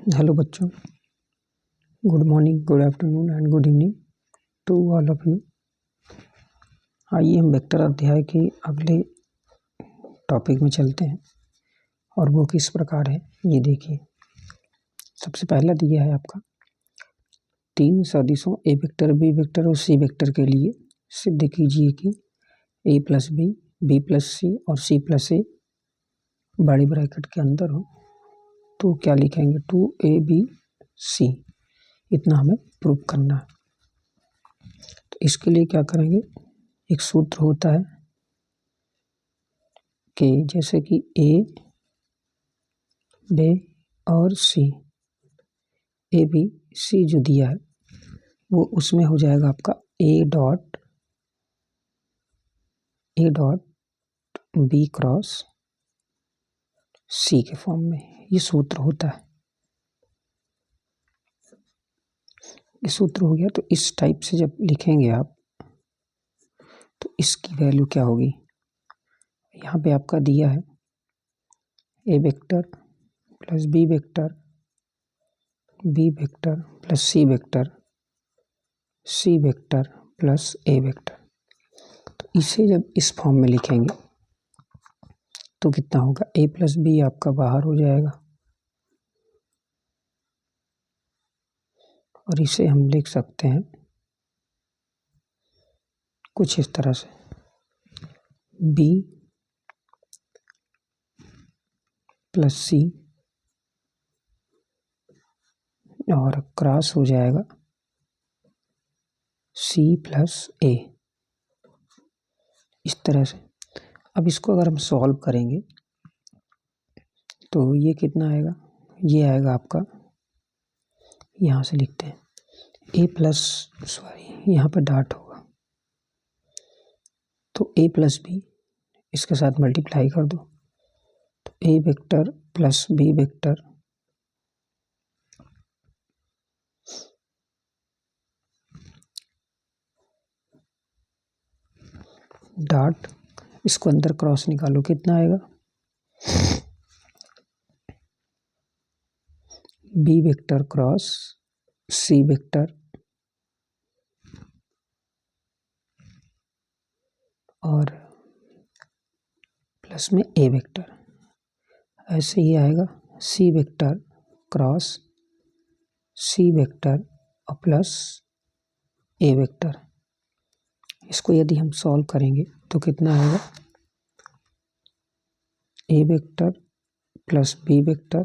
Hello बच्चों, good morning, good afternoon and good evening to all of you. आइए हम vector अध्याय के अगले टॉपिक में चलते हैं और वो किस प्रकार है ये देखिए। सबसे पहला दिया है आपका 3 सदिशों ए वेक्टर, बी वेक्टर और सी वेक्टर के लिए सिद्ध कीजिए कि ए प्लस बी, बी प्लस सी और सी प्लस ए बड़ी ब्रैकेट के अंदर हो तो क्या लिखेंगे 2abc। इतना हमें प्रूव करना है। तो इसके लिए क्या करेंगे, एक सूत्र होता है कि जैसे कि ए, बी और सी, ए बी सी जो दिया है वो उसमें हो जाएगा आपका ए डॉट बी क्रॉस सी के फॉर्म में ये सूत्र होता है। ये सूत्र हो गया। तो इस टाइप से जब लिखेंगे आप तो इसकी वैल्यू क्या होगी, यहाँ पे आपका दिया है A vector plus B vector, B vector plus C vector, C vector plus A vector. तो इसे जब इस फॉर्म में लिखेंगे तो कितना होगा, ए प्लस बी आपका बाहर हो जाएगा और इसे हम लिख सकते हैं कुछ इस तरह से, बी प्लस सी और क्रॉस हो जाएगा सी प्लस ए, इस तरह से। अब इसको अगर हम सॉल्व करेंगे तो ये कितना आएगा, ये आएगा आपका, यहाँ से लिखते हैं ए प्लस, सॉरी यहाँ पे डॉट होगा तो ए प्लस बी इसके साथ मल्टीप्लाई कर दो तो A vector plus B vector dot, इसको अंदर क्रॉस निकालो कितना आएगा, B vector cross C vector और प्लस में ए वेक्टर। ऐसे ही आएगा C vector cross C vector और प्लस ए वेक्टर। इसको यदि हम सॉल्व करेंगे तो कितना आएगा, A vector plus B vector,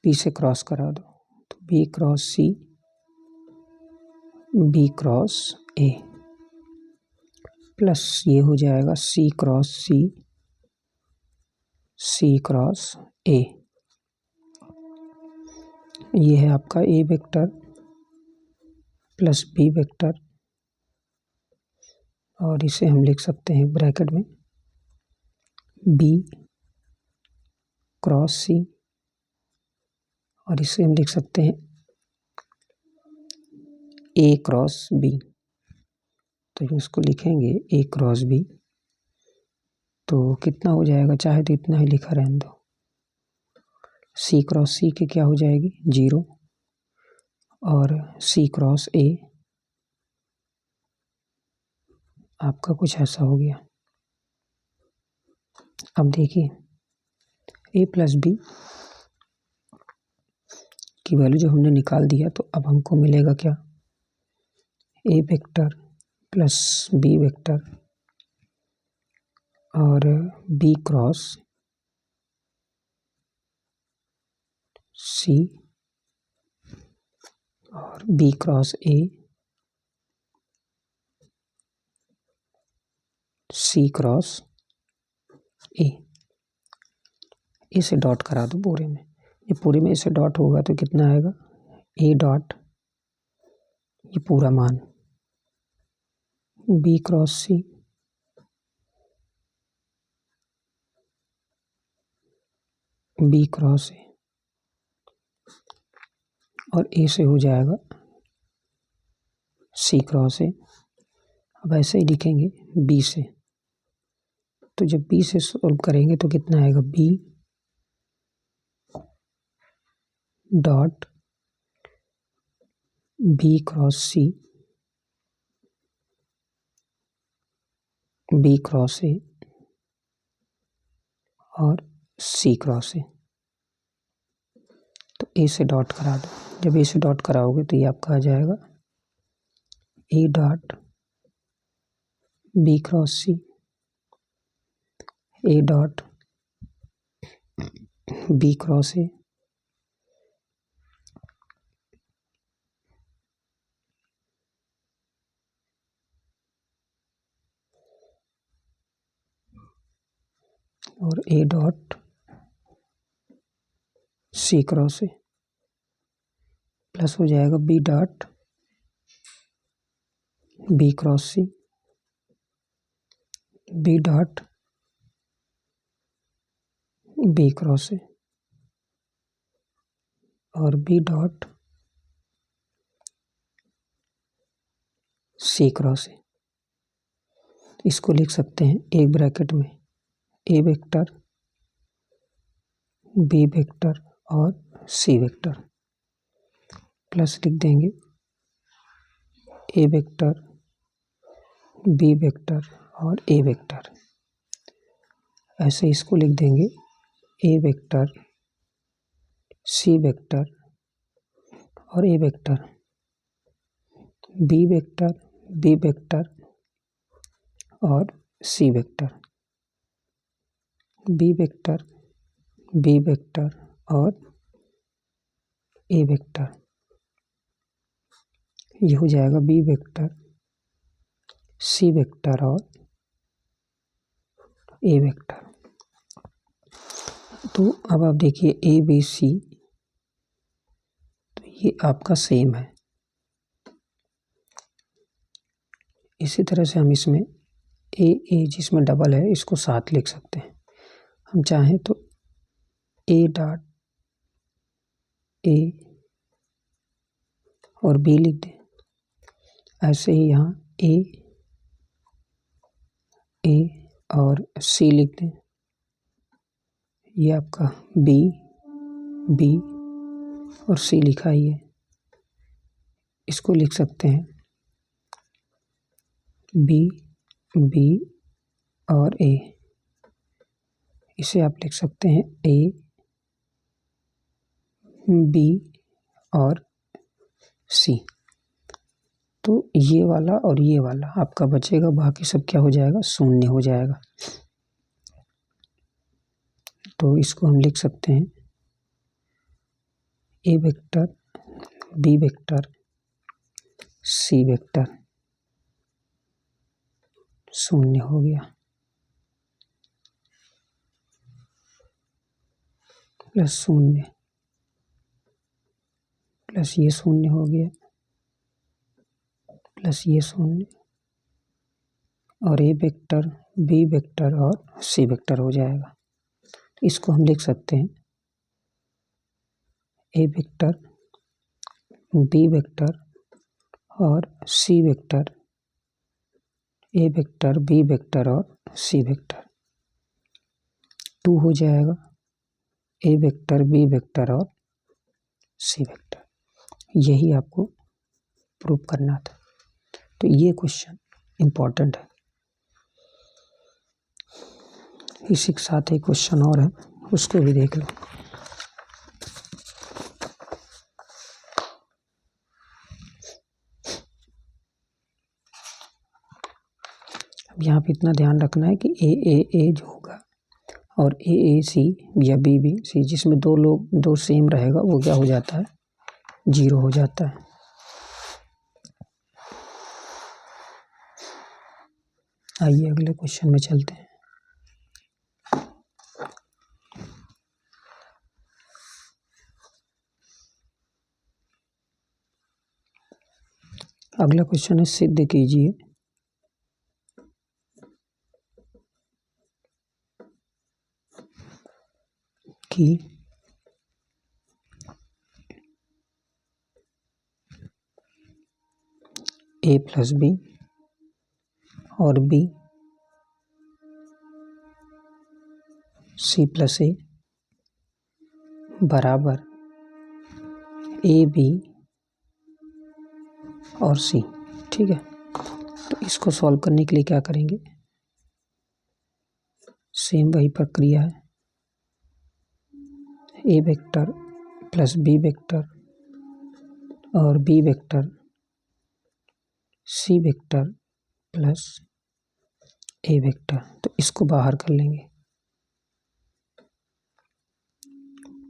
B से क्रॉस करा दो तो B cross C, B cross A plus ये हो जाएगा सी क्रॉस सी, सी क्रॉस ए। ये है आपका ए वेक्टर प्लस बी वेक्टर और इसे हम लिख सकते हैं ब्रैकेट में बी क्रॉस सी और इसे हम लिख सकते हैं ए क्रॉस बी। तो इसको लिखेंगे ए क्रॉस बी तो कितना हो जाएगा, चाहे तो इतना ही लिखा रहने दो, सी क्रॉस सी के क्या हो जाएगी 0 और सी क्रॉस ए आपका कुछ ऐसा हो गया। अब देखिए ए प्लस बी की वैल्यू जो हमने निकाल दिया तो अब हमको मिलेगा क्या, A vector plus B vector और बी क्रॉस सी और B cross A, C cross A. इसे डॉट करा दो पूरे में, ये पूरे में इसे डॉट होगा तो कितना आएगा, ए डॉट ये पूरा मान B cross C B cross A और ए से हो जाएगा सी क्रॉस ए। अब ऐसे ही लिखेंगे बी से, तो जब बी से सॉल्व करेंगे तो कितना आएगा, B dot B cross C, B cross A और सी क्रॉस ए। तो ए से डॉट करा दो। जब ए से डॉट कराओगे तो ये आपका आ जाएगा A dot B cross C, A dot B cross A और A dot C cross A, plus हो जाएगा B dot B cross C, B dot B cross A और B dot C cross A. इसको लिख सकते हैं एक bracket में ए वेक्टर, बी वेक्टर और सी वेक्टर, प्लस लिख देंगे ए वेक्टर, बी वेक्टर और ए वेक्टर। ऐसे इसको लिख देंगे ए वेक्टर, सी वेक्टर और A vector, B vector, B vector और C vector, B vector, B vector और ए वेक्टर। ये हो जाएगा बी वेक्टर, सी वेक्टर और ए वेक्टर। तो अब आप देखिए ए बी सी, तो ये आपका सेम है। इसी तरह से हम इसमें ए जिसमें डबल है इसको साथ लिख सकते हैं। हम चाहें तो ए डॉट ए और बी लिख दें। ऐसे ही यहाँ ए और सी लिख दें। ये आपका बी और सी लिखा ही है। इसको लिख सकते हैं बी और ए। इसे आप लिख सकते हैं ए बी और सी। तो ये वाला और ये वाला आपका बचेगा, बाकी सब क्या हो जाएगा, शून्य हो जाएगा। तो इसको हम लिख सकते हैं ए vector, B vector, C vector, शून्य हो गया, प्लस शून्य, प्लस ये शून्य हो गया, प्लस ये शून्य और ए वेक्टर, बी वेक्टर और सी वेक्टर हो जाएगा। इसको हम लिख सकते हैं ए वेक्टर, बी वेक्टर और सी वेक्टर, ए वेक्टर, बी वेक्टर और सी वेक्टर। 2 हो जाएगा ए वेक्टर, बी वेक्टर और सी वेक्टर। यही आपको प्रूव करना था। तो ये क्वेश्चन इम्पोर्टेंट है। इसी के साथ एक क्वेश्चन और है, उसको भी देख लो। अब यहाँ पे इतना ध्यान रखना है कि ए जो होगा और ए सी या बी सी, जिसमें दो सेम रहेगा वो क्या हो जाता है, 0 हो जाता है। आइए अगले क्वेश्चन में चलते हैं। अगला क्वेश्चन है, सिद्ध कीजिए कि ए प्लस बी और बी सी प्लस ए बराबर ए बी और सी। ठीक है, तो इसको सॉल्व करने के लिए क्या करेंगे, सेम वही प्रक्रिया है, A vector plus B vector और B vector C vector plus A vector. तो इसको बाहर कर लेंगे,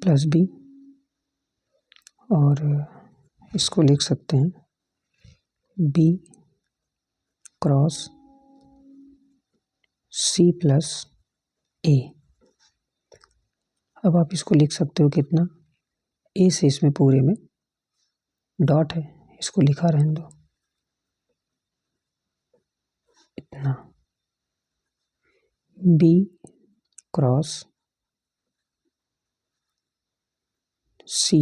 प्लस बी, और इसको लिख सकते हैं बी क्रॉस सी प्लस ए। अब आप इसको लिख सकते हो कितना, ए से इसमें पूरे में डॉट है, इसको लिखा रहने दो इतना, बी क्रॉस सी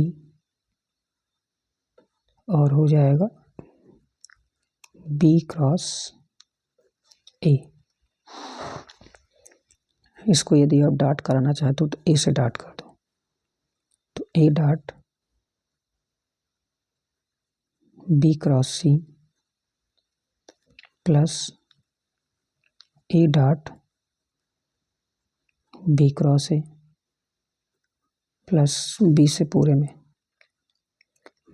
और हो जाएगा बी क्रॉस ए। इसको यदि आप डॉट कराना चाहते हो तो ए से डॉट कर दो, तो A dot B cross C plus A dot B cross A plus B से पूरे में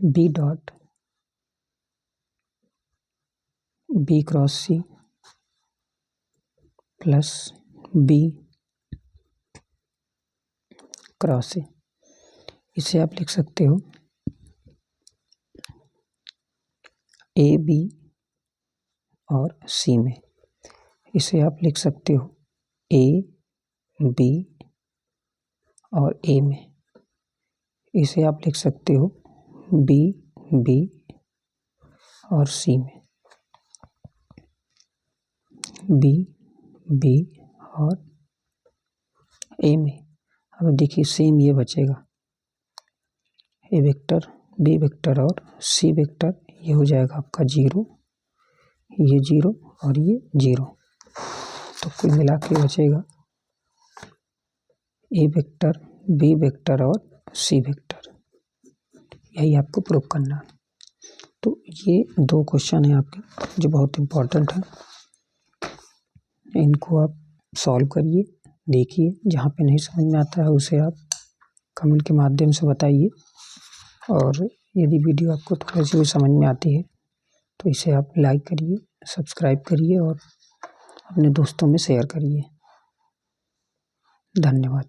B dot B cross C plus B cross A. इसे आप लिख सकते हो ए बी और सी में, इसे आप लिख सकते हो ए बी और ए में, इसे आप लिख सकते हो बी बी और सी में, बी बी और ए में। अब देखिए सेम ये बचेगा, ए वेक्टर बी वेक्टर और सी वेक्टर, ये हो जाएगा आपका 0, ये 0 और ये 0, तो कुल मिला के बचेगा ए वेक्टर बी वेक्टर और सी वेक्टर। यही आपको प्रूव करना है। तो ये 2 क्वेश्चन हैं आपके जो बहुत इम्पोर्टेंट हैं, इनको आप सॉल्व करिए, देखिए, जहाँ पे नहीं समझ में आता है उसे आप कमेंट के माध्यम से बताइए, और यदि वीडियो आपको थोड़ी सी भी समझ में आती है तो इसे आप लाइक करिए, सब्सक्राइब करिए और अपने दोस्तों में शेयर करिए। धन्यवाद।